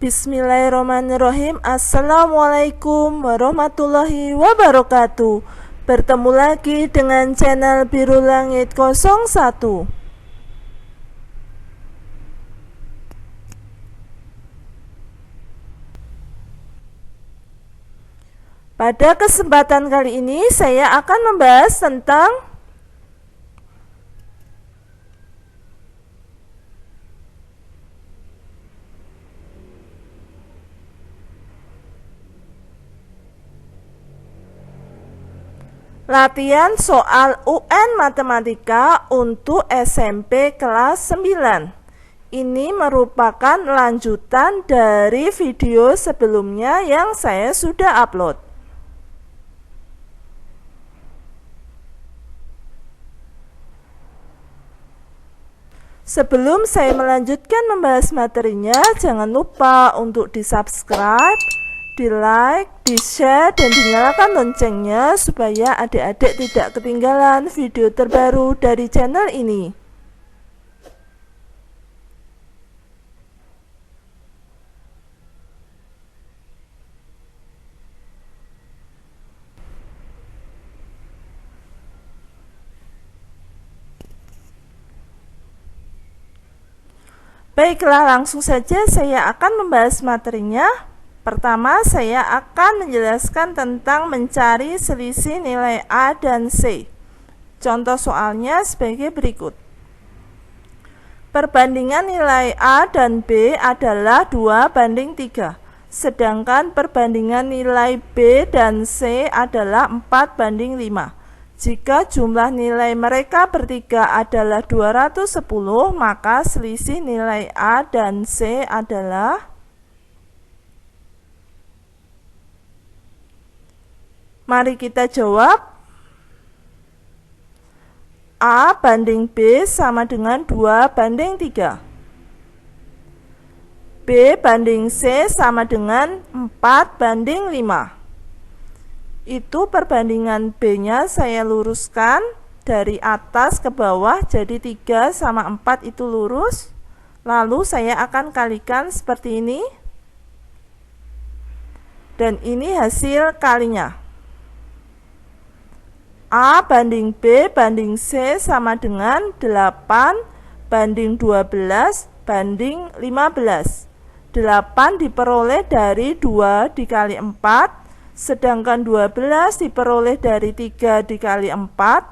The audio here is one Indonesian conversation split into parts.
Bismillahirrahmanirrahim. Assalamualaikum warahmatullahi wabarakatuh. Bertemu lagi dengan channel Biru Langit 01. Pada kesempatan kali ini saya akan membahas tentang latihan soal UN Matematika untuk SMP kelas 9. Ini merupakan lanjutan dari video sebelumnya yang saya sudah upload. Sebelum saya melanjutkan membahas materinya, jangan lupa untuk di-subscribe, di-like, di-share, dan dinyalakan loncengnya supaya adik-adik tidak ketinggalan video terbaru dari channel ini. Baiklah, langsung saja saya akan membahas materinya. Pertama, saya akan menjelaskan tentang mencari selisih nilai A dan C. Contoh soalnya sebagai berikut. Perbandingan nilai A dan B adalah 2:3, sedangkan perbandingan nilai B dan C adalah 4:5. Jika jumlah nilai mereka bertiga adalah 210, maka selisih nilai A dan C adalah, mari kita jawab. A banding B sama dengan 2:3. B banding C sama dengan 4:5. Itu perbandingan B-nya saya luruskan dari atas ke bawah, jadi 3 sama 4 itu lurus. Lalu saya akan kalikan seperti ini. Dan ini hasil kalinya. A banding B banding C sama dengan 8:12:15. 8 diperoleh dari 2 dikali 4, sedangkan 12 diperoleh dari 3 dikali 4,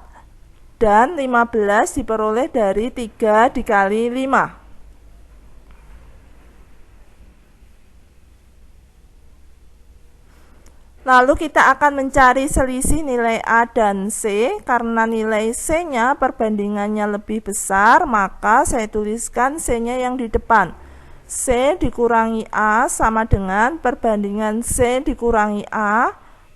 dan 15 diperoleh dari 3 dikali 5. Lalu kita akan mencari selisih nilai A dan C. Karena nilai C-nya perbandingannya lebih besar, maka saya tuliskan C-nya yang di depan. C dikurangi A sama dengan perbandingan C dikurangi A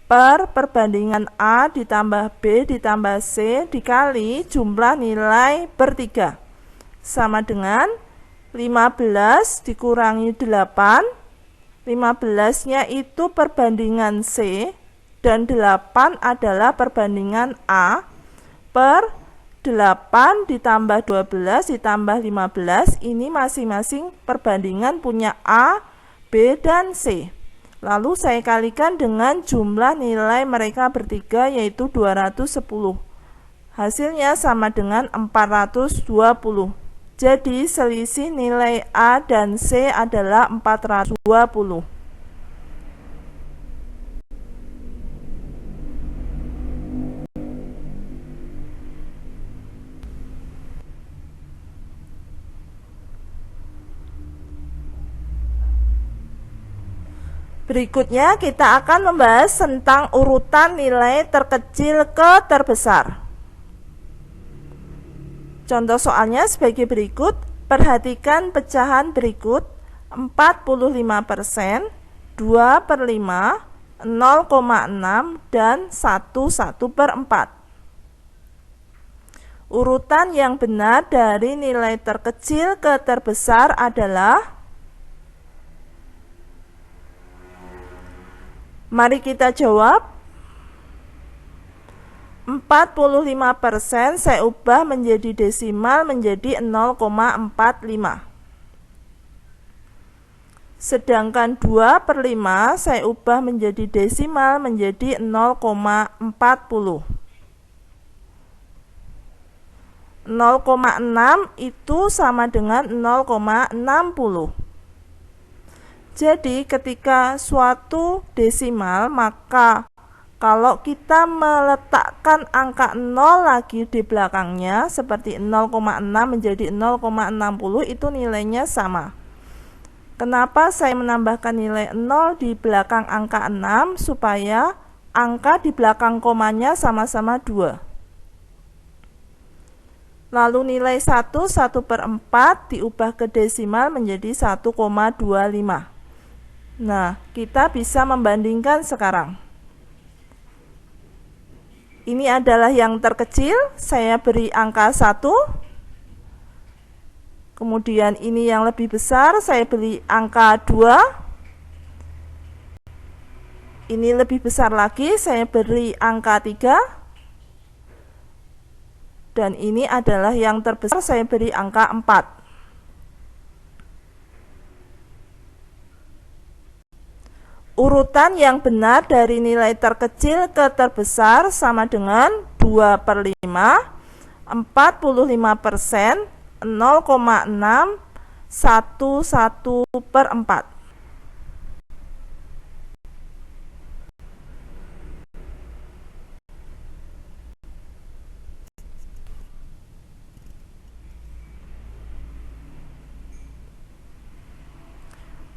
per perbandingan A ditambah B ditambah C dikali jumlah nilai bertiga, sama dengan 15 dikurangi 8. 15-nya itu perbandingan C dan 8 adalah perbandingan A per 8 ditambah 12 ditambah 15, ini masing-masing perbandingan punya A, B, dan C. Lalu saya kalikan dengan jumlah nilai mereka bertiga, yaitu 210. Hasilnya sama dengan 420. Jadi selisih nilai A dan C adalah 420. Berikutnya kita akan membahas tentang urutan nilai terkecil ke terbesar. Contoh soalnya sebagai berikut. Perhatikan pecahan berikut: 45%, 2/5, 0,6, dan 1/4. Urutan yang benar dari nilai terkecil ke terbesar adalah, mari kita jawab. 45% saya ubah menjadi desimal menjadi 0,45. Sedangkan 2/5 saya ubah menjadi desimal menjadi 0,40. 0,6 itu sama dengan 0,60. Jadi ketika suatu desimal, maka kalau kita meletakkan angka 0 lagi di belakangnya seperti 0,6 menjadi 0,60, itu nilainya sama. Kenapa saya menambahkan nilai 0 di belakang angka 6? Supaya angka di belakang komanya sama-sama 2. Lalu nilai 1/4 diubah ke desimal menjadi 1,25. Nah, kita bisa membandingkan sekarang. Ini adalah yang terkecil, saya beri angka 1. Kemudian ini yang lebih besar, saya beri angka 2. Ini lebih besar lagi, saya beri angka 3. Dan ini adalah yang terbesar, saya beri angka 4. Urutan yang benar dari nilai terkecil ke terbesar sama dengan 2/5, 45%, 0,6, 1/4.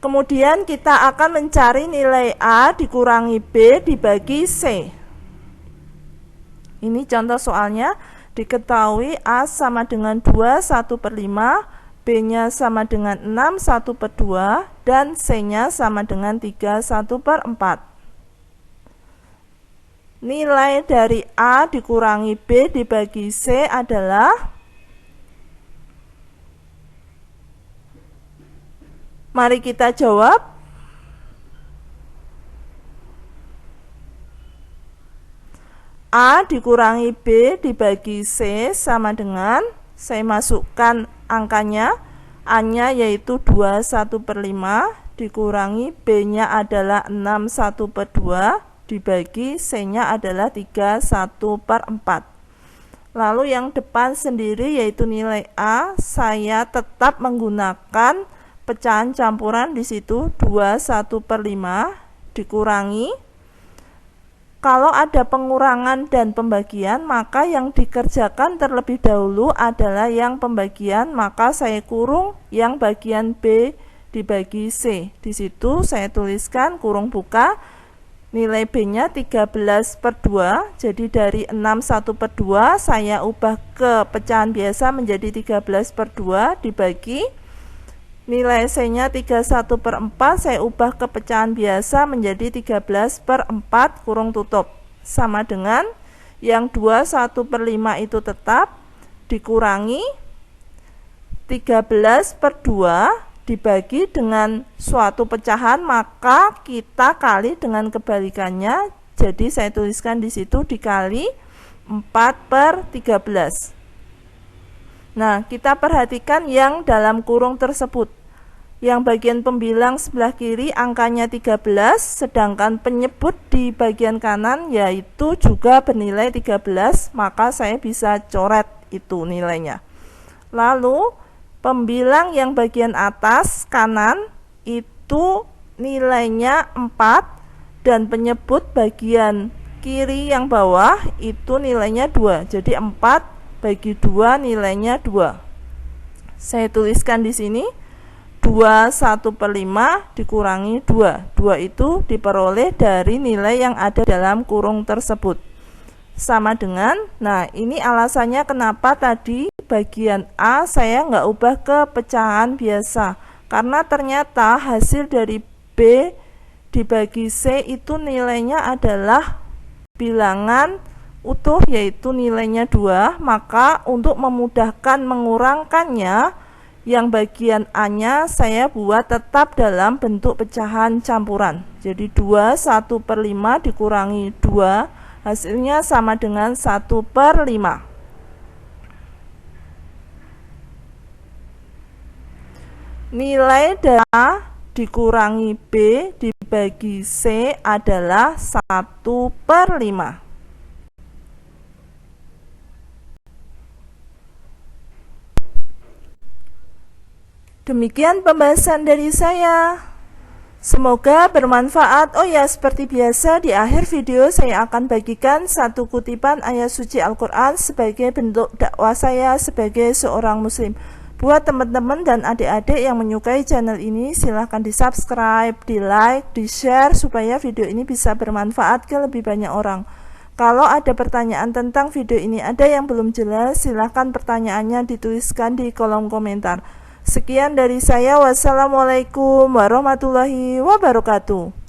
Kemudian kita akan mencari nilai A dikurangi B dibagi C. Ini contoh soalnya. Diketahui A sama dengan 2 1/5, B-nya sama dengan 6 1/2, dan C-nya sama dengan 3 1/4. Nilai dari A dikurangi B dibagi C adalah, mari kita jawab. A dikurangi B dibagi C sama dengan, saya masukkan angkanya, A-nya yaitu 2 1/5, dikurangi B-nya adalah 6 1/2, dibagi C-nya adalah 3 1/4. Lalu yang depan sendiri yaitu nilai A, saya tetap menggunakan pecahan campuran di situ 2 1/5 dikurangi. Kalau ada pengurangan dan pembagian, maka yang dikerjakan terlebih dahulu adalah yang pembagian, maka saya kurung yang bagian B dibagi C. Di situ saya tuliskan kurung buka, nilai B-nya 13/2, jadi dari 6 1/2 saya ubah ke pecahan biasa menjadi 13/2 dibagi nilai C-nya 31/4, saya ubah ke pecahan biasa menjadi 13/4 kurung tutup, sama dengan yang 2 1/5 itu tetap dikurangi 13/2 dibagi dengan suatu pecahan, maka kita kali dengan kebalikannya. Jadi saya tuliskan di situ dikali 4/13. Nah, kita perhatikan yang dalam kurung tersebut. Yang bagian pembilang sebelah kiri angkanya 13, sedangkan penyebut di bagian kanan yaitu juga bernilai 13, maka saya bisa coret itu nilainya. Lalu, pembilang yang bagian atas kanan itu nilainya 4, dan penyebut bagian kiri yang bawah itu nilainya 2. Jadi 4 bagi 2 nilainya 2. Saya tuliskan di sini 2 1/5 dikurangi 2. 2 itu diperoleh dari nilai yang ada dalam kurung tersebut. Sama dengan, nah ini alasannya kenapa tadi bagian A saya nggak ubah ke pecahan biasa. Karena ternyata hasil dari B dibagi C itu nilainya adalah bilangan utuh, yaitu nilainya 2, maka untuk memudahkan mengurangkannya, yang bagian A-nya saya buat tetap dalam bentuk pecahan campuran. Jadi 2 1/5 dikurangi 2, hasilnya sama dengan 1/5. Nilai dari A dikurangi B dibagi C adalah 1/5. Demikian pembahasan dari saya. Semoga bermanfaat. Oh ya, seperti biasa di akhir video saya akan bagikan satu kutipan ayat suci Al-Quran sebagai bentuk dakwah saya sebagai seorang muslim. Buat teman-teman dan adik-adik yang menyukai channel ini, silahkan di subscribe, di like, di share supaya video ini bisa bermanfaat ke lebih banyak orang. Kalau ada pertanyaan tentang video ini ada yang belum jelas, silahkan pertanyaannya dituliskan di kolom komentar. Sekian dari saya. Wassalamualaikum warahmatullahi wabarakatuh.